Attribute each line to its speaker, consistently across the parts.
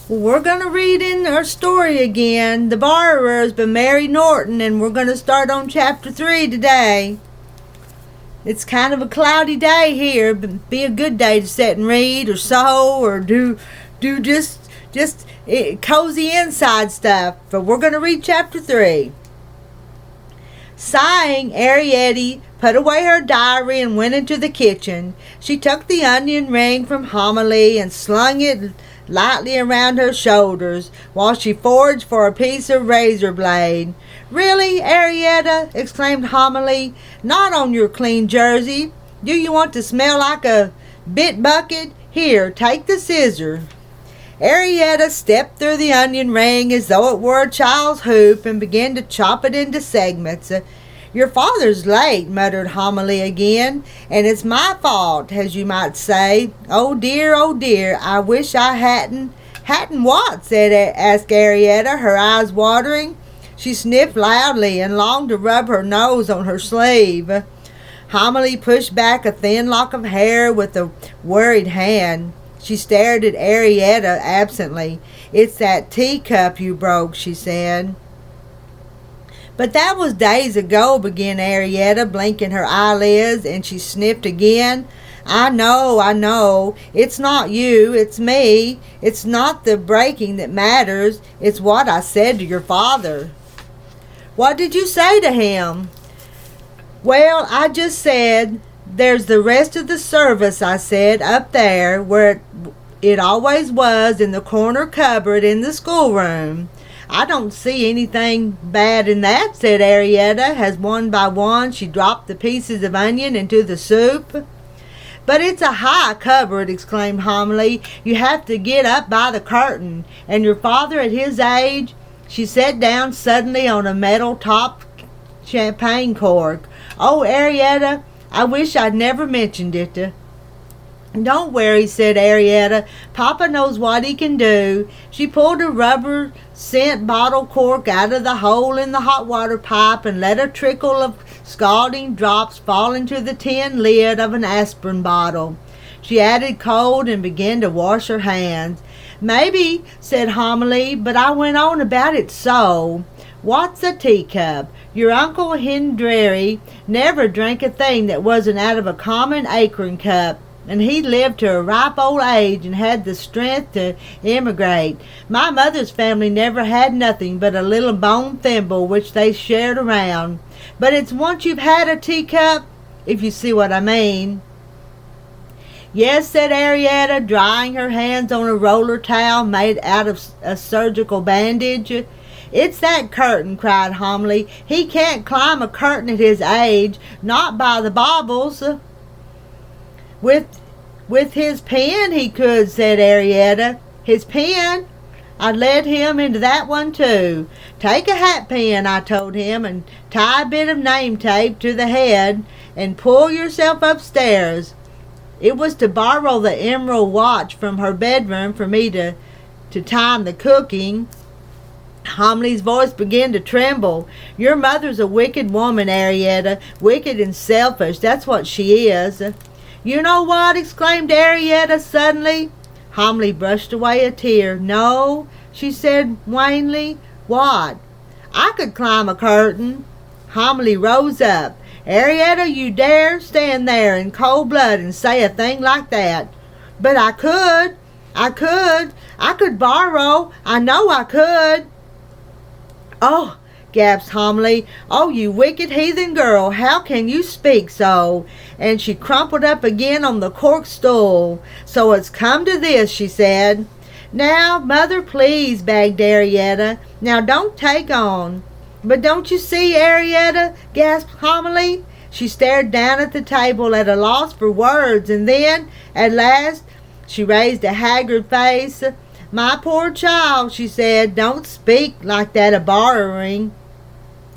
Speaker 1: Well, we're going to read in our story again, The Borrowers by Mary Norton, and we're going to start on chapter 3 today. It's kind of a cloudy day here, but be a good day to sit and read or sew or do just cozy inside stuff. But we're going to read chapter 3. Sighing, Ariette put away her diary and went into the kitchen. She took the onion ring from Homily and slung it lightly around her shoulders while she foraged for a piece of razor blade. "Really, Ariette?" exclaimed Homily. "Not on your clean jersey. Do you want to smell like a bit bucket? Here, take the scissors." Ariette stepped through the onion ring as though it were a child's hoop and began to chop it into segments. "Your father's late," muttered Homily again, "and it's my fault, as you might say. Oh dear, I wish I hadn't." "Hadn't what?" asked Ariette, her eyes watering. She sniffed loudly and longed to rub her nose on her sleeve. Homily pushed back a thin lock of hair with a worried hand. She stared at Ariette absently. "It's that teacup you broke," she said. "But that was days ago," began Ariette, blinking her eyelids, and she sniffed again. I know. It's not you, it's me. It's not the breaking that matters. It's what I said to your father." "What did you say to him?" "Well, I just said, 'There's the rest of the service,' I said, 'up there, where it always was, in the corner cupboard in the schoolroom.'" "I don't see anything bad in that," said Ariette, as one by one she dropped the pieces of onion into the soup. "But it's a high cupboard," exclaimed Homily. "You have to get up by the curtain. And your father at his age—" She sat down suddenly on a metal-topped champagne cork. "Oh, Ariette, I wish I'd never mentioned it." "Don't worry," said Ariette. "Papa knows what he can do." She pulled a rubber scent bottle cork out of the hole in the hot water pipe and let a trickle of scalding drops fall into the tin lid of an aspirin bottle. She added cold and began to wash her hands. "Maybe," said Homily, "but I went on about it so. What's a teacup? Your Uncle Henry never drank a thing that wasn't out of a common acorn cup. And he lived to a ripe old age and had the strength to emigrate. My mother's family never had nothing but a little bone thimble which they shared around. But it's once you've had a teacup, if you see what I mean." "Yes," said Ariette, drying her hands on a roller towel made out of a surgical bandage. "It's that curtain," cried Homily. "He can't climb a curtain at his age, not by the baubles." With his pen he could," said Ariette. "His pen? I led him into that one too. 'Take a hat pin,' I told him, 'and tie a bit of name tape to the head, and pull yourself upstairs.' It was to borrow the emerald watch from her bedroom for me to time the cooking." Homily's voice began to tremble. "Your mother's a wicked woman, Ariette. Wicked and selfish, that's what she is." "You know what?" exclaimed Ariette suddenly. Homily brushed away a tear. "No," she said wanly. "What?" "I could climb a curtain." Homily rose up. "Ariette, you dare stand there in cold blood and say a thing like that?" "But I could borrow. I know I could." "Oh," gasped Homily. "Oh, you wicked heathen girl, how can you speak so?" And she crumpled up again on the cork stool. "So it's come to this," she said. "Now, mother, please," begged Ariette. "Now, don't take on." "But don't you see, Ariette?" gasped Homily. She stared down at the table at a loss for words, and then, at last, she raised a haggard face. "My poor child," she said, "don't speak like that of borrowing.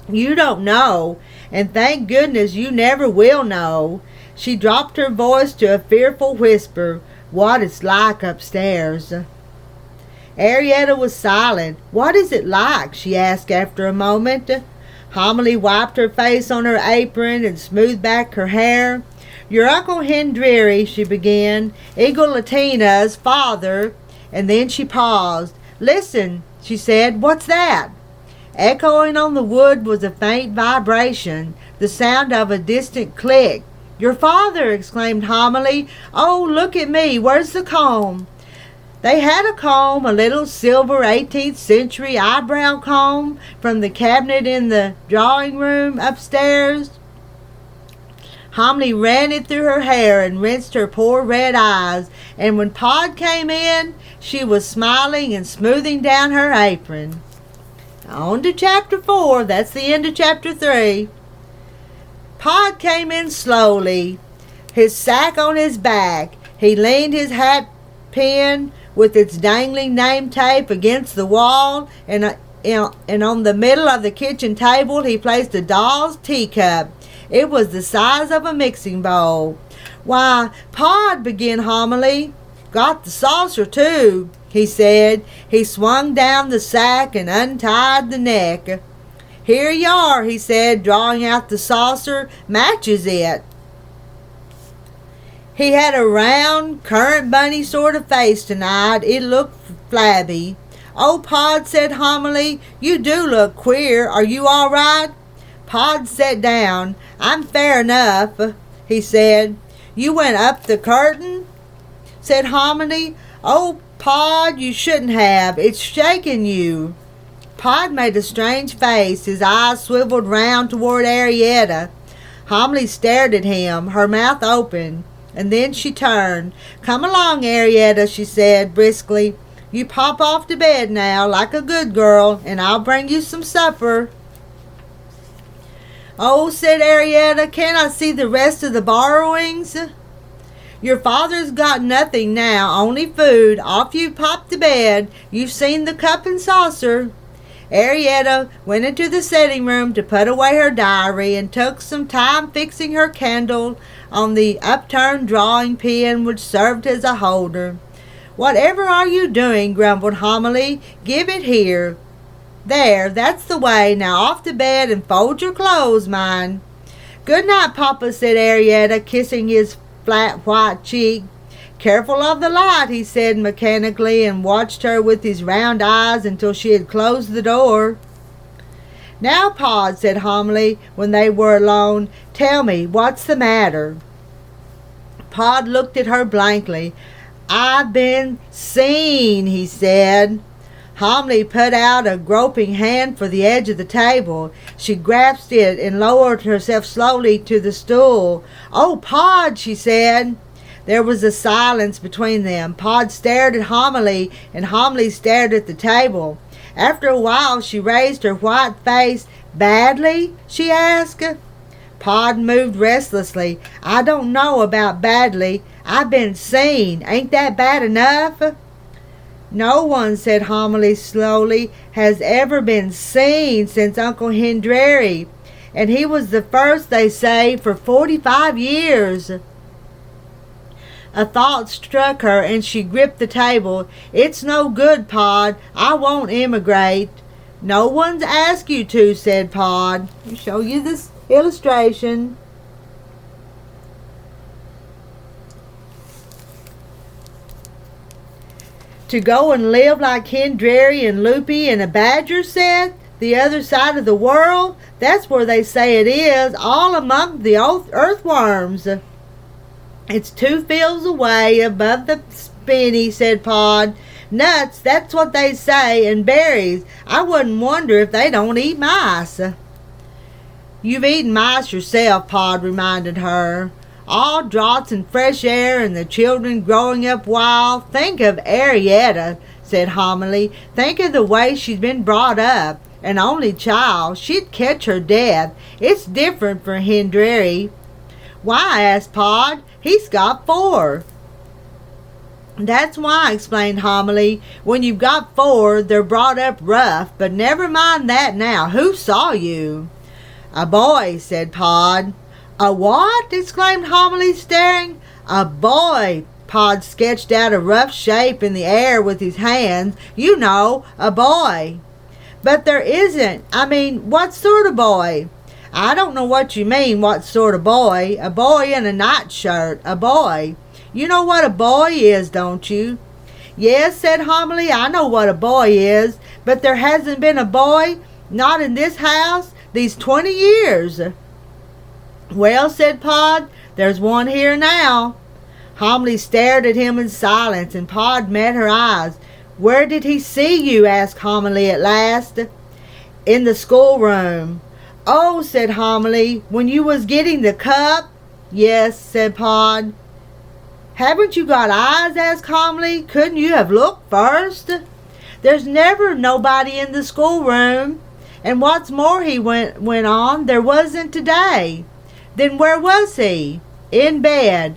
Speaker 1: You don't know, and thank goodness you never will know." She dropped her voice to a fearful whisper, "What it's like upstairs." Ariette was silent. "What is it like?" she asked after a moment. Homily wiped her face on her apron and smoothed back her hair. "Your Uncle Henry," she began, "Eagle Latina's father, and then she paused. "Listen," she said. "What's that?" Echoing on the wood was a faint vibration, the sound of a distant click. "Your father!" exclaimed Homily. "Oh, look at me. Where's the comb?" They had a comb, a little silver 18th century eyebrow comb, from the cabinet in the drawing room upstairs. Homily ran it through her hair and rinsed her poor red eyes, and when Pod came in, she was smiling and smoothing down her apron. On to chapter 4. That's the end of chapter 3. Pod came in slowly, his sack on his back. He leaned his hat pin with its dangling name tape against the wall, and on the middle of the kitchen table he placed a doll's teacup. It was the size of a mixing bowl. "Why, Pod," began Homily. "Got the saucer, too," he said. He swung down the sack and untied the neck. "Here you are," he said, drawing out the saucer. "Matches it." He had a round, currant bunny sort of face tonight. It looked flabby. "Oh, Pod," said Homily, "you do look queer. Are you all right?" Pod sat down. "I'm fair enough," he said. "You went up the curtain?" said Homily. "Oh, Pod, you shouldn't have. It's shaking you." Pod made a strange face. His eyes swiveled round toward Arietta. Homily stared at him, her mouth open. And then she turned. "Come along, Arietta," she said briskly. "You pop off to bed now, like a good girl, and I'll bring you some supper." "Oh," said Arietta, "can't I see the rest of the borrowings?" "Your father's got nothing now, only food. Off you pop to bed. You've seen the cup and saucer." Arietta went into the sitting room to put away her diary and took some time fixing her candle on the upturned drawing pen which served as a holder. "Whatever are you doing?" grumbled Homily. "Give it here. There, that's the way. Now off to bed and fold your clothes, mind." "Good night, Papa," said Arietta, kissing his flat white cheek. "Careful of the light," he said mechanically, and watched her with his round eyes until she had closed the door. "Now, Pod," said Homily when they were alone, "tell me, what's the matter?" Pod looked at her blankly. "I've been seen," he said. Homily put out a groping hand for the edge of the table. She grasped it and lowered herself slowly to the stool. "Oh, Pod," she said. There was a silence between them. Pod stared at Homily, and Homily stared at the table. After a while she raised her white face. "Badly?" she asked. Pod moved restlessly. "I don't know about badly. I've been seen. Ain't that bad enough?" "No one," said Homily slowly, "has ever been seen since Uncle Hendrary, and he was the first, they say, for 45 years. A thought struck her, and she gripped the table. "It's no good, Pod. I won't emigrate." "No one's asked you to," said Pod. I'll show you this illustration. "To go and live like Hendrary and Loopy in a badger set? The other side of the world? That's where they say it is, all among the earthworms." "It's 2 fields away above the spinney," said Pod. "Nuts, that's what they say, and berries. I wouldn't wonder if they don't eat mice." "You've eaten mice yourself," Pod reminded her. "All draughts and fresh air and the children growing up wild. Think of Arietta," said Homily. "Think of the way she's been brought up. An only child. She'd catch her death. It's different for Hendrary." "Why?" asked Pod. "He's got 4. "That's why," explained Homily. "When you've got 4, they're brought up rough. But never mind that now. Who saw you?" "A boy," said Pod. "A what?" exclaimed Homily, staring. "A boy." Pod sketched out a rough shape in the air with his hands. "You know, a boy." "But there isn't. I mean, what sort of boy?" "I don't know what you mean, what sort of boy. A boy in a nightshirt. A boy. You know what a boy is, don't you?" Yes, said Homily, I know what a boy is, but there hasn't been a boy, not in this house, these 20 years. Well, said Pod, there's one here now. Homily stared at him in silence, and Pod met her eyes. Where did he see you? Asked Homily at last. In the schoolroom. Oh, said Homily, when you was getting the cup? Yes, said Pod. Haven't you got eyes? Asked Homily. Couldn't you have looked first? There's never nobody in the schoolroom. And what's more, he went on, there wasn't today. Then where was he? In bed.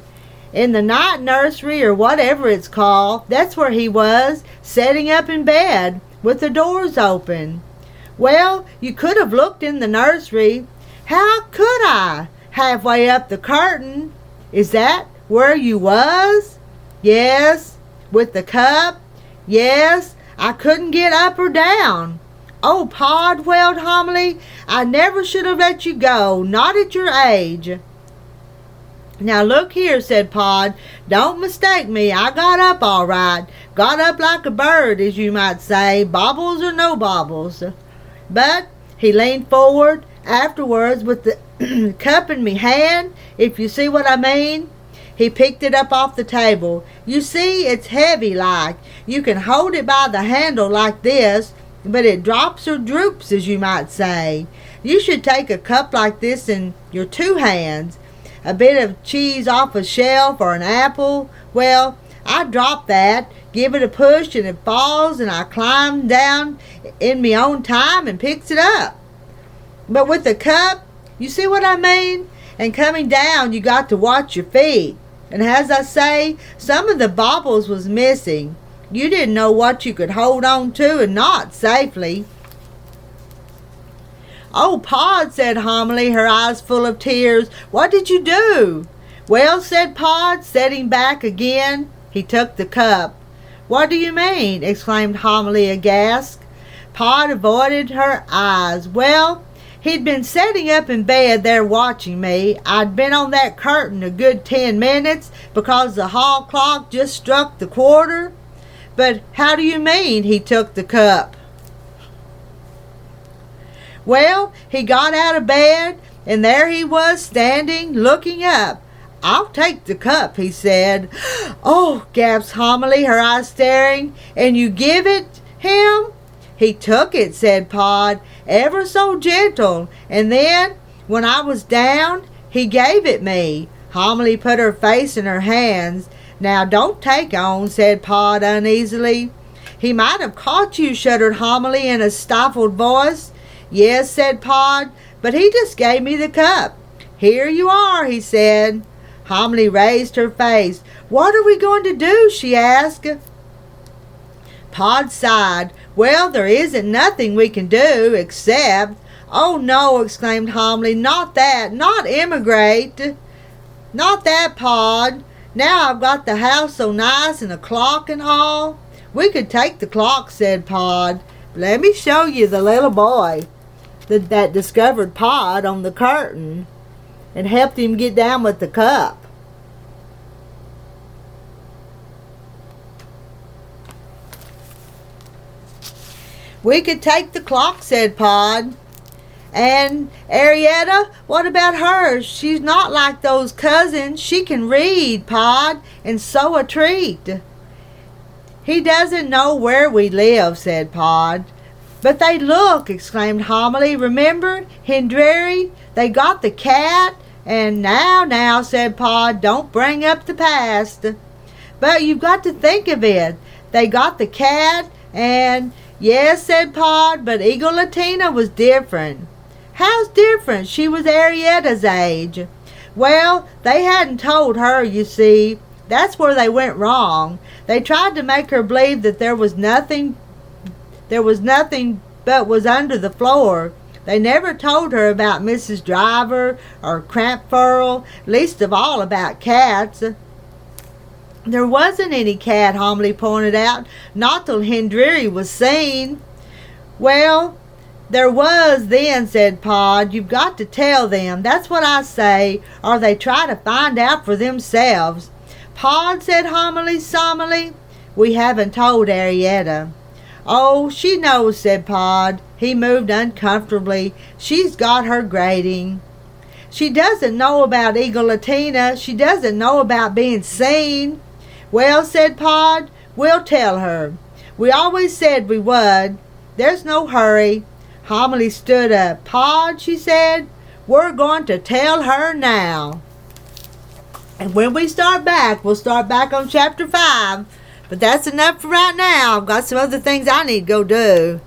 Speaker 1: In the night nursery, or whatever it's called. That's where he was, setting up in bed, with the doors open. Well, you could have looked in the nursery. How could I? Halfway up the curtain. Is that where you was? Yes. With the cup? Yes. I couldn't get up or down. Oh, Pod, wailed Homily, I never should have let you go, not at your age. Now look here, said Pod, don't mistake me, I got up all right. Got up like a bird, as you might say, bobbles or no bobbles. But he leaned forward afterwards with the cup in me hand, if you see what I mean. He picked it up off the table. You see, it's heavy like. You can hold it by the handle like this, but it drops or droops, as you might say. You should take a cup like this in your two hands. A bit of cheese off a shelf or an apple. Well, I drop that, give it a push, and it falls, and I climb down in me own time and picks it up. But with the cup, you see what I mean? And coming down, you got to watch your feet. And as I say, some of the bobbles was missing. You didn't know what you could hold on to and not safely. Oh, Pod, said Homily, her eyes full of tears, what did you do? Well, said Pod, setting back again. He took the cup. What do you mean? Exclaimed Homily aghast. Pod avoided her eyes. Well, he'd been sitting up in bed there watching me. I'd been on that curtain a good 10 minutes because the hall clock just struck the quarter. But how do you mean he took the cup? Well, he got out of bed, and there he was standing, looking up. I'll take the cup, he said. Oh, gasped Homily, her eyes staring. And you give it him? He took it, said Pod, ever so gentle. And then, when I was down, he gave it me. Homily put her face in her hands. Now, don't take on, said Pod uneasily. He might have caught you, shuddered Homily in a stifled voice. Yes, said Pod, but he just gave me the cup. Here you are, he said. Homily raised her face. What are we going to do? She asked. Pod sighed. Well, there isn't nothing we can do except... Oh, no, exclaimed Homily, not that, not emigrate. Not that, Pod. Now I've got the house so nice and a clock and all. We could take the clock, said Pod. Let me show you the little boy that discovered Pod on the curtain and helped him get down with the cup. We could take the clock, said Pod. And Arietta, what about her? She's not like those cousins. She can read, Pod, and sew a treat. He doesn't know where we live, said Pod. But they look, exclaimed Homily. Remember, Hendry, they got the cat. And now, said Pod, don't bring up the past. But you've got to think of it. They got the cat, and... Yes, said Pod, but Eagle Latina was different. How's different? She was Arietta's age. Well, they hadn't told her, you see. That's where they went wrong. They tried to make her believe that there was nothing but was under the floor. They never told her about Mrs. Driver or Cramp Furl, least of all about cats. There wasn't any cat, Homily pointed out, not till Hendry was seen. Well, there was then, said Pod. You've got to tell them. That's what I say, or they try to find out for themselves. Pod, said Homily solemnly, we haven't told Arietta." "Oh, she knows," said Pod. He moved uncomfortably. "She's got her grading." "She doesn't know about Eagle Latina. She doesn't know about being seen." "Well," said Pod, "we'll tell her. We always said we would. There's no hurry." Homily stood up. "Pod," she said, "we're going to tell her now." And when we start back, we'll start back on chapter 5. But that's enough for right now. I've got some other things I need to go do.